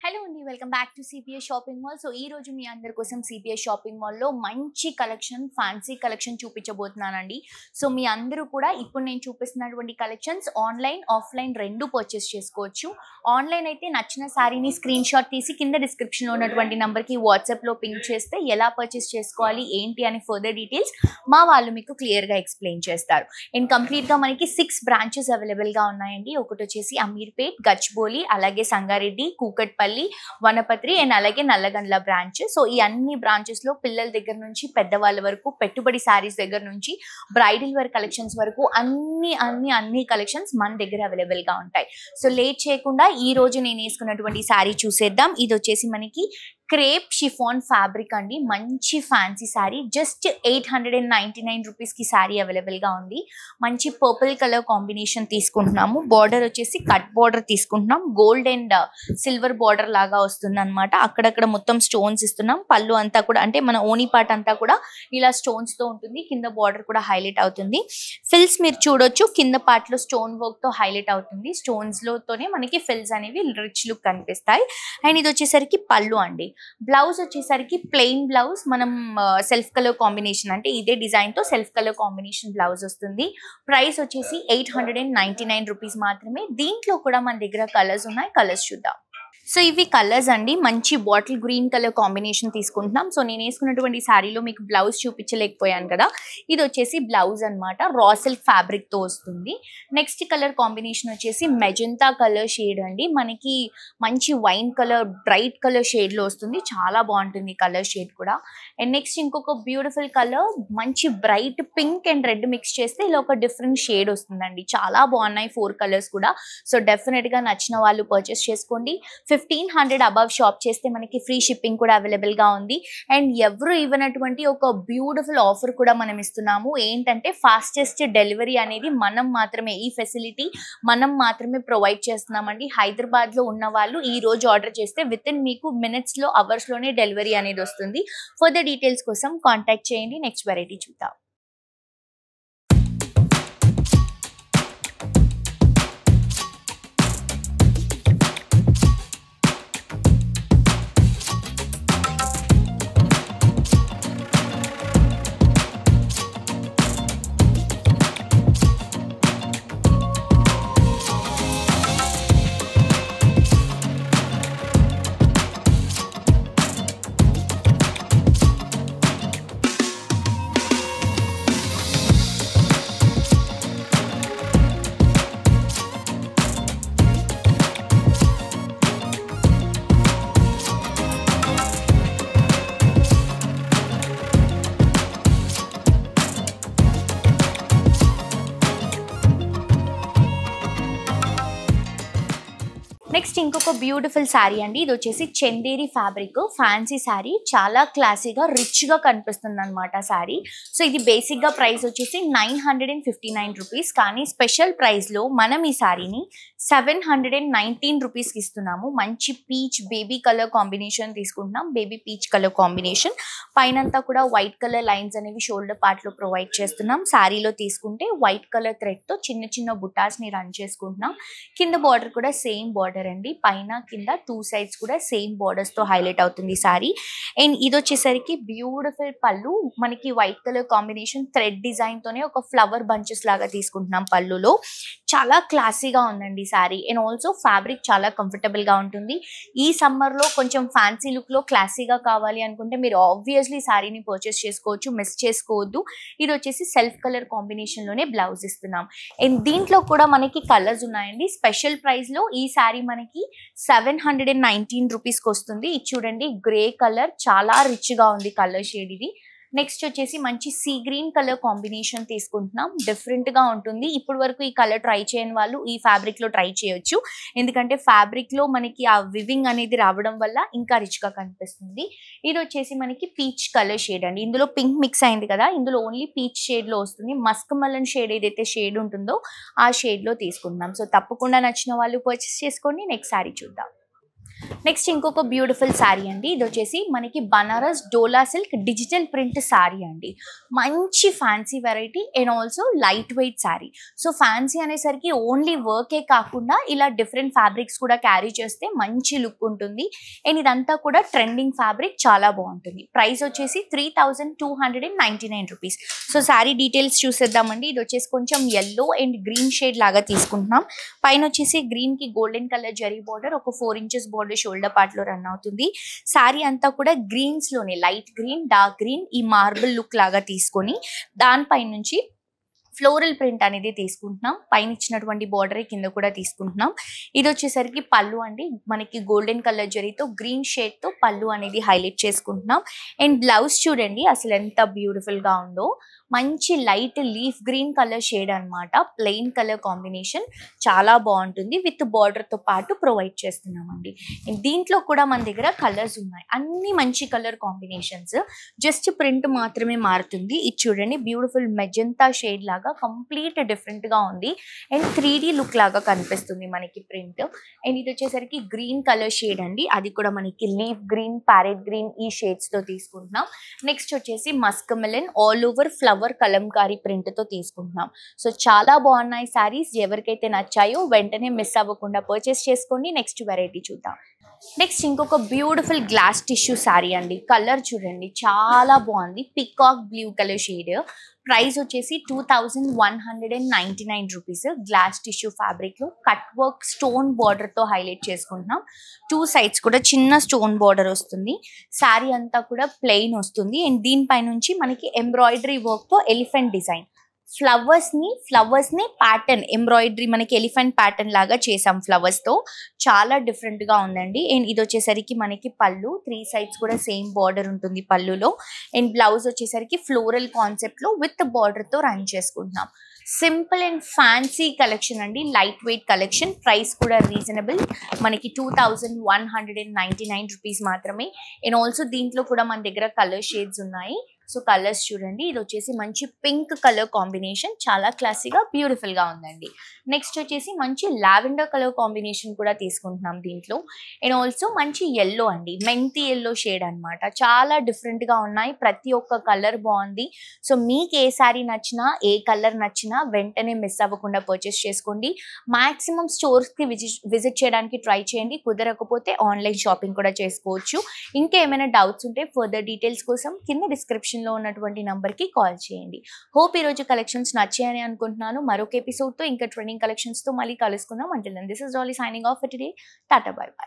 Hello అండి, welcome back to CPS shopping mall. So ఈ రోజు మీ అందరి కోసం సిపిఎస్ షాపింగ్ మాల్లో మంచి కలెక్షన్, ఫ్యాన్సీ కలెక్షన్ చూపించబోతున్నానండి. సో మీ అందరూ కూడా ఇప్పుడు నేను చూపిస్తున్నటువంటి కలెక్షన్స్ ఆన్లైన్, ఆఫ్లైన్ రెండు పర్చేస్ చేసుకోవచ్చు. ఆన్లైన్ అయితే నచ్చిన శారీని స్క్రీన్ షాట్ తీసి కింద డిస్క్రిప్షన్లో ఉన్నటువంటి నెంబర్కి వాట్సాప్లో పింక్ చేస్తే ఎలా పర్చేస్ చేసుకోవాలి ఏంటి అని ఫర్దర్ డీటెయిల్స్ మా వాళ్ళు మీకు క్లియర్గా ఎక్స్ప్లెయిన్ చేస్తారు. అండ్ కంప్లీట్గా మనకి 6 బ్రాంచెస్ అవైలబుల్గా ఉన్నాయండి. ఒకటి వచ్చేసి అమీర్పేట్, గచ్చిబౌలి, అలాగే సంగారెడ్డి, కూకట్పల్లి, వనపత్రి అండ్ అలాగే నల్లగండ్ల బ్రాంచ్. సో ఈ అన్ని బ్రాంచెస్ లో పిల్లల దగ్గర నుంచి పెద్దవాళ్ళ వరకు, పెట్టుబడి శారీస్ దగ్గర నుంచి బ్రైడల్ వేర్ కలెక్షన్స్ వరకు అన్ని కలెక్షన్స్ మన దగ్గర అవైలబుల్ గా ఉంటాయి. సో లేట్ చేయకుండా ఈ రోజు నేను వేసుకున్నటువంటి శారీ చూసేద్దాం. ఇది వచ్చేసి మనకి క్రేప్ షిఫాన్ ఫ్యాబ్రిక్ అండి. మంచి ఫ్యాన్సీ శారీ, జస్ట్ 899 రూపీస్ కి శారీ అవైలబుల్ గా ఉంది. మంచి పర్పుల్ కలర్ కాంబినేషన్ తీసుకుంటున్నాము. బార్డర్ వచ్చేసి కట్ బార్డర్ తీసుకుంటున్నాం. గోల్డ్ అండ్ సిల్వర్ బార్డర్ లాగా వస్తుంది అనమాట. అక్కడక్కడ మొత్తం స్టోన్స్ ఇస్తున్నాం. పళ్ళు అంతా కూడా అంటే మన ఓనీ పార్ట్ అంతా కూడా ఇలా స్టోన్స్ తో ఉంటుంది. కింద బార్డర్ కూడా హైలైట్ అవుతుంది. ఫిల్స్ మీరు చూడొచ్చు, కింద పార్ట్ లో స్టోన్ వర్క్ తో హైలైట్ అవుతుంది. స్టోన్స్ లోతోనే మనకి ఫిల్స్ అనేవి రిచ్ లుక్ కనిపిస్తాయి. అండ్ ఇది వచ్చేసరికి పళ్ళు అండి. బ్లౌజ్ వచ్చేసరికి ప్లెయిన్ బ్లౌజ్, మనం సెల్ఫ్ కలర్ కాంబినేషన్ అంటే ఇదే డిజైన్ తో సెల్ఫ్ కలర్ కాంబినేషన్ బ్లౌజ్ వస్తుంది. ప్రైస్ వచ్చేసి 899 రూపీస్ మాత్రమే. దీంట్లో కూడా మన దగ్గర కలర్స్ ఉన్నాయి, కలర్స్ చూద్దాం. సో ఇవి కలర్స్ అండి. మంచి బాటిల్ గ్రీన్ కలర్ కాంబినేషన్ తీసుకుంటున్నాం. సో నేను వేసుకున్నటువంటి శారీలో మీకు బ్లౌజ్ చూపించలేకపోయాను కదా, ఇది వచ్చేసి బ్లౌజ్ అనమాట. రా సిల్క్ ఫ్యాబ్రిక్ తో వస్తుంది. నెక్స్ట్ కలర్ కాంబినేషన్ వచ్చేసి మెజంతా కలర్ షేడ్ అండి. మనకి మంచి wine colour, bright colour shade లో వస్తుంది. చాలా బాగుంటుంది కలర్ షేడ్ కూడా. అండ్ నెక్స్ట్ ఇంకొక బ్యూటిఫుల్ కలర్, మంచి bright pink and red mix చేస్తే ఇలా ఒక డిఫరెంట్ షేడ్ వస్తుందండి. చాలా బాగున్నాయి 4 కలర్స్ కూడా. సో డెఫినెట్ గా నచ్చిన వాళ్ళు పర్చేస్ చేసుకోండి. 1500 అబవ్ షాప్ చేస్తే మనకి ఫ్రీ షిప్పింగ్ కూడా అవైలబుల్ గా ఉంది. అండ్ ఎవరు ఇవ్వనటువంటి ఒక బ్యూటిఫుల్ ఆఫర్ కూడా మనం ఇస్తున్నాము. ఏంటంటే ఫాస్టెస్ట్ డెలివరీ అనేది మనం మాత్రమే, ఈ ఫెసిలిటీ మనం మాత్రమే ప్రొవైడ్ చేస్తున్నామండి. హైదరాబాద్ లో ఉన్న వాళ్ళు ఈ రోజు ఆర్డర్ చేస్తే విత్ ఇన్ మీకు మినిట్స్ లో, అవర్స్ లోనే డెలివరీ అనేది వస్తుంది. ఫర్దర్ డీటెయిల్స్ కోసం కాంటాక్ట్ చేయండి. నెక్స్ట్ వెరైటీ చూద్దాం. నెక్స్ట్ ఇంకొక బ్యూటిఫుల్ శారీ అండి. ఇది వచ్చేసి చందేరి ఫ్యాబ్రిక్ ఫ్యాన్సీ శారీ. చాలా క్లాసీగా, రిచ్ గా కనిపిస్తుంది అనమాట శారీ. సో ఇది బేసిక్ గా ప్రైస్ వచ్చేసి 959 రూపీస్. కానీ స్పెషల్ ప్రైస్ లో మనం ఈ శారీని 719 రూపీస్ కి ఇస్తున్నాము. మంచి పీచ్ బేబీ కలర్ కాంబినేషన్ తీసుకుంటున్నాం. Baby peach colour combination. పైనంతా కూడా వైట్ కలర్ లైన్స్ అనేవి షోల్డర్ పార్ట్ లో ప్రొవైడ్ చేస్తున్నాం. శారీలో తీసుకుంటే వైట్ కలర్ థ్రెడ్ తో చిన్న చిన్న బుటాస్ ని రన్ చేసుకుంటున్నాం. కింద బార్డర్ కూడా సేమ్ బార్డర్ అండి. పైన కింద 2 సైడ్స్ కూడా సేమ్ బార్డర్స్ తో హైలైట్ అవుతుంది సారీ. అండ్ ఇది వచ్చేసరికి బ్యూటిఫుల్ పళ్ళు. మనకి white colour combination thread design తోనే ఒక ఫ్లవర్ బంచెస్ లాగా తీసుకుంటున్నాం పళ్ళులో. చాలా క్లాసీగా ఉందండి సారీ. అండ్ ఆల్సో ఫ్యాబ్రిక్ చాలా కంఫర్టబుల్ గా ఉంటుంది. ఈ సమ్మర్ లో కొంచెం ఫ్యాన్సీ లుక్ లో క్లాసీగా కావాలి అనుకుంటే మీరు ఆబ్వియస్లీ సారీని పర్చేస్ చేసుకోవచ్చు, మిస్ చేసుకోవద్దు. ఇది వచ్చేసి సెల్ఫ్ కలర్ కాంబినేషన్ లోనే బ్లౌజ్ ఇస్తున్నాం. అండ్ దీంట్లో కూడా మనకి కలర్స్ ఉన్నాయండి. స్పెషల్ ప్రైస్ లో ఈ సారీ మనకి 719 రూపీస్ కి వస్తుంది. ఇది చూడండి, గ్రే కలర్, చాలా రిచ్ గా ఉంది కలర్ షేడ్ ఇది. నెక్స్ట్ వచ్చేసి మంచి సీ గ్రీన్ కలర్ కాంబినేషన్ తీసుకుంటున్నాం. డిఫరెంట్ గా ఉంటుంది. ఇప్పుడు వరకు ఈ కలర్ ట్రై చేయని వాళ్ళు ఈ ఫ్యాబ్రిక్ లో ట్రై చేయొచ్చు. ఎందుకంటే ఫ్యాబ్రిక్ లో మనకి ఆ వివింగ్ అనేది రావడం వల్ల ఇంకా రిచ్ గా కనిపిస్తుంది. ఇది వచ్చేసి మనకి పీచ్ కలర్ షేడ్ అండి. ఇందులో పింక్ మిక్స్ అయింది కదా, ఇందులో ఓన్లీ పీచ్ షేడ్ లో వస్తుంది. మస్క్ మలన్ షేడ్ ఏదైతే షేడ్ ఉంటుందో ఆ షేడ్ లో తీసుకుంటున్నాం. సో తప్పకుండా నచ్చిన వాళ్ళు పర్చేస్ చేసుకోండి. నెక్స్ట్ సారీ చూద్దాం. నెక్స్ట్ ఇంకొక బ్యూటిఫుల్ శారీ అండి. ఇది వచ్చేసి మనకి బనారస్ డోలా సిల్క్ డిజిటల్ ప్రింట్ శారీ అండి. మంచి fancy variety and also light weight sari. So fancy అనేసరికి ఓన్లీ వర్కే కాకుండా ఇలా డిఫరెంట్ ఫ్యాబ్రిక్స్ కూడా క్యారీ చేస్తే మంచి లుక్ ఉంటుంది. అండ్ ఇదంతా కూడా ట్రెండింగ్ ఫ్యాబ్రిక్, చాలా బాగుంటుంది. ప్రైస్ వచ్చేసి 3299 రూపీస్. సో శారీ డీటెయిల్స్ చూసేద్దామండి. ఇది వచ్చేసి కొంచెం ఎల్లో అండ్ గ్రీన్ షేడ్ లాగా తీసుకుంటున్నాం. పైన వచ్చేసి గ్రీన్ కి గోల్డెన్ కలర్ జరీ బార్డర్, ఒక 4 ఇంచెస్ బార్డర్ షోల్డర్ పార్ట్ లో రన్ అవుతుంది. శారీ అంతా కూడా గ్రీన్స్ లోనే లైట్ గ్రీన్, డార్క్ గ్రీన్, ఈ మార్బుల్ లుక్ లాగా తీసుకొని దానిపై నుంచి ఫ్లోరల్ ప్రింట్ అనేది తీసుకుంటున్నాం. పైన ఇచ్చినటువంటి బార్డర్ కింద కూడా తీసుకుంటున్నాం. ఇది వచ్చేసరికి పళ్ళు అండి. మనకి గోల్డెన్ కలర్ జరీతో గ్రీన్ షేడ్ తో పళ్ళు అనేది హైలైట్ చేసుకుంటున్నాం. అండ్ బ్లౌజ్ చూడండి అసలు ఎంత బ్యూటిఫుల్ గా ఉందో. మంచి light leaf green colour shade అన్నమాట. ప్లెయిన్ కలర్ కాంబినేషన్ చాలా బాగుంటుంది. విత్ బార్డర్ తో పాటు ప్రొవైడ్ చేస్తున్నామండి. దీంట్లో కూడా మన దగ్గర కలర్స్ ఉన్నాయి, అన్ని మంచి కలర్ కాంబినేషన్స్. జస్ట్ ప్రింట్ మాత్రమే మారుతుంది. ఇది చూడండి బ్యూటిఫుల్ మెజెంతా షేడ్ లాగా కంప్లీట్ డిఫరెంట్ గా ఉంది. అండ్ 3D లుక్ లాగా కనిపిస్తుంది మనకి ప్రింట్. అండ్ ఇది వచ్చేసరికి గ్రీన్ కలర్ షేడ్ అండి. అది కూడా మనకి లీఫ్ గ్రీన్, ప్యారెట్ గ్రీన్ ఈ షేడ్స్ తో తీసుకుంటున్నాం. నెక్స్ట్ వచ్చేసి Musk melon all over flower Kalamkari print తో తీసుకుంటున్నాం. సో చాలా బాగున్నాయి సారీస్. ఎవరికైతే నచ్చాయో వెంటనే మిస్ అవ్వకుండా పర్చేస్ చేసుకోండి. నెక్స్ట్ వెరైటీ చూద్దాం. నెక్స్ట్ ఇంకొక బ్యూటిఫుల్ గ్లాస్ టిష్యూ శారీ అండి. కలర్ చూడండి చాలా బాగుంది. Peacock blue colour shade. Price వచ్చేసి 2199 రూపీస్. గ్లాస్ టిష్యూ ఫ్యాబ్రిక్ లో కట్ వర్క్ స్టోన్ బార్డర్ తో హైలైట్ చేసుకుంటున్నాం. 2 సైడ్స్ కూడా చిన్న స్టోన్ బార్డర్ వస్తుంది. శారీ అంతా కూడా ప్లెయిన్ వస్తుంది. అండ్ దీనిపై నుంచి మనకి ఎంబ్రాయిడరీ వర్క్ తో ఎలిఫెంట్ డిజైన్, ఫ్లవర్స్ ని ప్యాటర్న్ ఎంబ్రాయిడరీ మనకి ఎలిఫెంట్ ప్యాటర్న్ లాగా చేసాం ఫ్లవర్స్ తో. చాలా డిఫరెంట్ గా ఉందండి. అండ్ ఇది వచ్చేసరికి మనకి పళ్ళు, 3 సైడ్స్ కూడా సేమ్ బార్డర్ ఉంటుంది పళ్ళులో. అండ్ బ్లౌజ్ వచ్చేసరికి ఫ్లోరల్ కాన్సెప్ట్ లో విత్ బార్డర్ తో రన్ చేసుకుంటున్నాం. సింపుల్ అండ్ ఫ్యాన్సీ కలెక్షన్ అండి. Light weight collection. ప్రైస్ కూడా రీజనబుల్, మనకి 2199 రూపీస్ మాత్రమే. అండ్ ఆల్సో దీంట్లో కూడా మన దగ్గర కలర్ షేడ్స్ ఉన్నాయి. సో కలర్స్ చూడండి. ఇది వచ్చేసి మంచి పింక్ కలర్ కాంబినేషన్, చాలా క్లాసీగా బ్యూటిఫుల్ గా ఉందండి. నెక్స్ట్ వచ్చేసి మంచి లావెండర్ కలర్ కాంబినేషన్ కూడా తీసుకుంటున్నాం దీంట్లో. అండ్ ఆల్సో మంచి ఎల్లో అండి, మెంతి ఎల్లో షేడ్ అన్నమాట. చాలా డిఫరెంట్ గా ఉన్నాయి. ప్రతి ఒక్క కలర్ బాగుంది. సో మీకు ఏ సారీ నచ్చినా, ఏ కలర్ నచ్చినా వెంటనే మిస్ అవ్వకుండా పర్చేస్ చేసుకోండి. మాక్సిమం స్టోర్స్ కి విజిట్ చేయడానికి ట్రై చేయండి. కుదరకపోతే ఆన్లైన్ షాపింగ్ కూడా చేసుకోవచ్చు. ఇంకా ఏమైనా డౌట్స్ ఉంటే ఫర్దర్ డీటెయిల్స్ కోసం కింద డిస్క్రిప్షన్ లో ఉన్నటువంటి నంబర్ కి కాల్ చేయండి. హోప్ ఈ రోజు కలెక్షన్స్ నచ్చాయని అనుకుంటున్నాను. మరొక ఎపిసోడ్ తో ఇంకా ట్రెండింగ్ కలెక్షన్స్ తో మళ్ళీ కలుసుకుందాం. Until then this is Dolly signing off for today. Tata bye by.